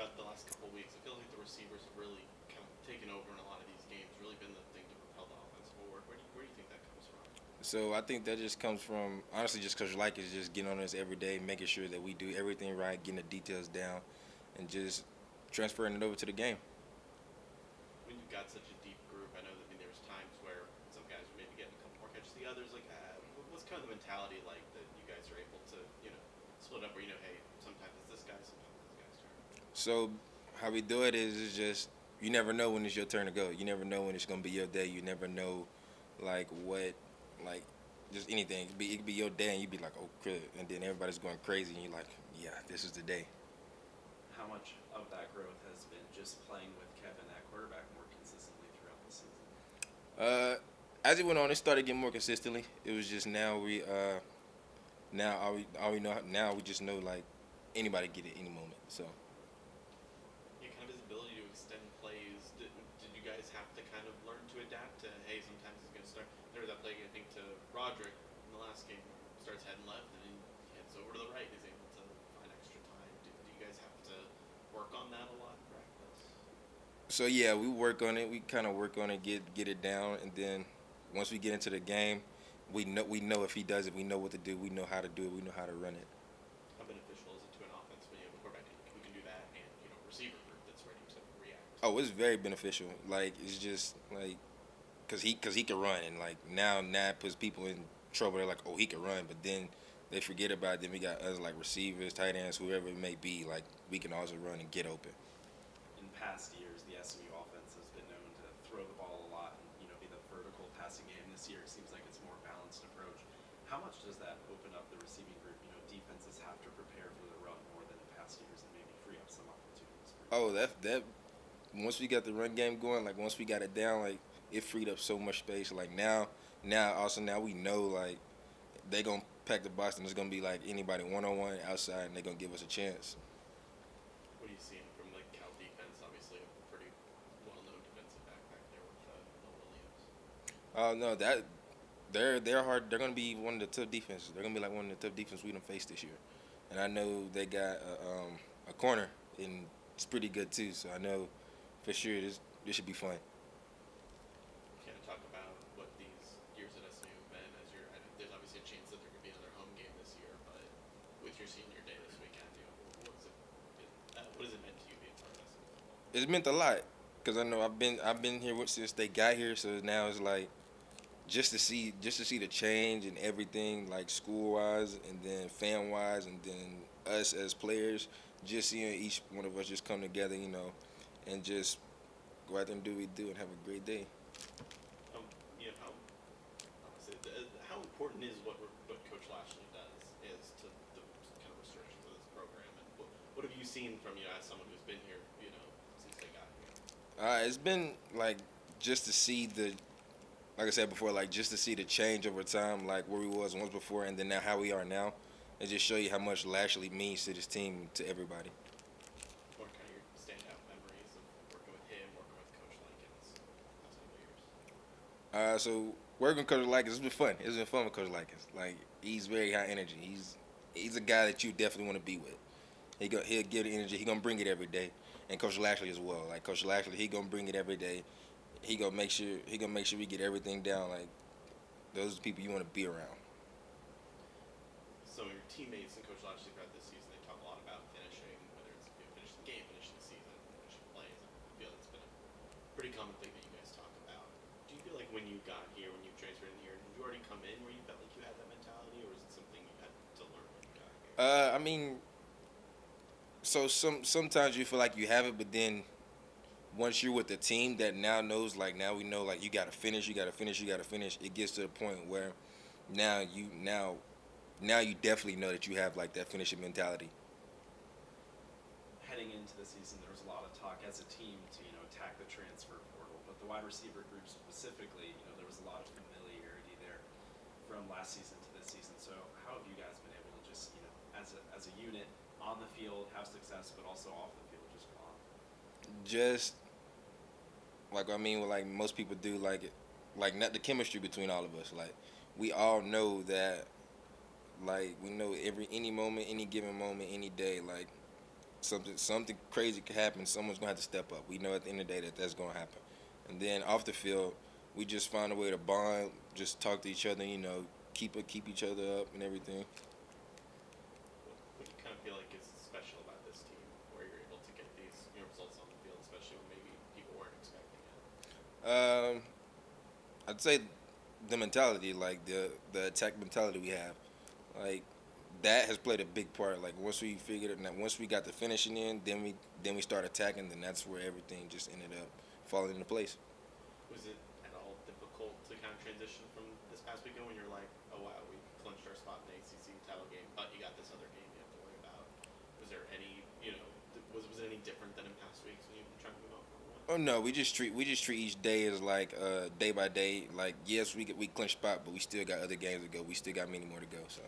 about the last couple of weeks, it feels like the receivers have really kind of taken over in a lot of these games. Really been the thing to propel the offense forward. Where do you think that comes from? So I think that just comes from honestly just because like is just getting on us every day, making sure that we do everything right, getting the details down, and just transferring it over to the game. When you've got such a deep group, I know that there was times where some guys were maybe getting a couple more catches. The others, like, what's kind of the mentality like that you guys are able to, split up where hey, sometimes it's this guy, sometimes it's this guy's turn. So how we do it is just you never know when it's your turn to go. You never know when it's gonna be your day. You never know like what like just anything. It could be your day and you'd be like, oh crap, and then everybody's going crazy and you're like, yeah, this is the day. How much of that growth has been just playing with Kevin at quarterback more consistently throughout the season? Uh, as it went on, it started getting more consistently. It was just now all we know now we just know like anybody get it any moment. So Yeah, kind of his ability to extend plays. Did you guys have to kind of learn to adapt to, hey, sometimes he's going to start? There was that play, I think, to Roderick in the last game where he starts heading left and then he heads over to the right. He's able to find extra time. Do you guys have to work on that a lot in practice? yeah, we work on it. We kind of work on it, get it down, and then once we get into the game, we know if he does it, we know what to do. We know how to do it. We know how to run it. How beneficial is it to an offense when you have a quarterback who can do that and, receiver group that's ready to react? Oh, it's very beneficial. Like it's just like cause he can run and like now it puts people in trouble. They're like, oh, he can run, but then they forget about it. Then we got others like receivers, tight ends, whoever it may be. Like we can also run and get open. In past years, the SMU offense has been known to throw the ball a lot and be the vertical passing game. This year, it seems like it's a more balanced approach. How much does that open up the receiving group? Defenses have to prepare for the run more than in past years and maybe free up some opportunities for you. Oh, that once we got the run game going, like once we got it down, like it freed up so much space. Like now we know like they gonna pack the box and it's gonna be like anybody 1-on-1 outside and they gonna give us a chance. What are you seeing from the Cal defense? Obviously, a pretty well-known defensive back there with Bill Williams. No, that they're hard. They're gonna be one of the tough defenses. They're gonna be like one of the tough defenses we done faced this year. And I know they got a corner and it's pretty good too. So I know for sure this should be fun. Kind of talk about what these years at SMU have been. I know there's obviously a chance that there could be another home game this year, but with your senior day this weekend, what has it meant to you being part of SMU football? It's meant a lot because I know I've been here since they got here. So now it's like just to see the change and everything like school wise and then fan wise and then us as players just seeing each one of us just come together and just go out there and do what we do and have a great day. Um, how honestly, how important is what Coach Lashley does is to the kind of resurgence of this program, and what have you seen from as someone who's been here, since they got here? It's been like just to see the like I said before, like just to see the change over time, like where we was once before and then now how we are now, and just show you how much Lashley means to this team, to everybody. What are kind of your standout memories of working with him, working with Coach Likens last couple of years? So working with Coach Likens, it's been fun. It's been fun with Coach Likens. Like he's very high energy. He's a guy that you definitely want to be with. He'll give the energy. He gonna bring it every day. And Coach Lashley as well. Like Coach Lashley, he gonna bring it every day. He gonna make sure we get everything down. Like those are the people you want to be around. Some of your teammates and Coach Lashley throughout this season, they talk a lot about finishing, whether it's finishing the game, finishing the season, finishing plays. I feel it's been a pretty common thing that you guys talk about. Do you feel like when you got here, when you transferred in here, did you already come in where you felt like you had that mentality, or is it something you had to learn when you got here? I mean, so sometimes you feel like you have it, but then once you're with the team that now knows, like now we know, like you gotta finish, you gotta finish, you gotta finish. It gets to the point where now you definitely know that you have like that finishing mentality. Heading into the season, there was a lot of talk as a team to attack the transfer portal, but the wide receiver group specifically, there was a lot of familiarity there from last season to this season. So how have you guys been able to just as a unit on the field have success, but also off the field just go on? Just like I mean, like most people do, like not the chemistry between all of us. Like we all know that, like we know any moment, any given moment, any day, like something crazy could happen. Someone's gonna have to step up. We know at the end of the day that that's gonna happen. And then off the field, we just find a way to bond, just talk to each other. Keep each other up and everything. What do you kind of feel like is special about this team, where you're able to get these results on the field, especially when maybe people weren't expecting it? Um, I'd say the mentality, like the attack mentality we have, like that has played a big part. Like once we figured it, and once we got the finishing in, then we start attacking. Then that's where everything just ended up falling into place. Was it at all difficult to kind of transition from this past weekend when you're like, oh wow, we clinched our spot in the ACC title game, but you got this other game you have to worry about? Was there any, was it any different than in past weeks when you've been trying to move on from one? Oh no, we just treat each day as like day by day. Like yes, we clinched spot, but we still got other games to go. We still got many more to go. So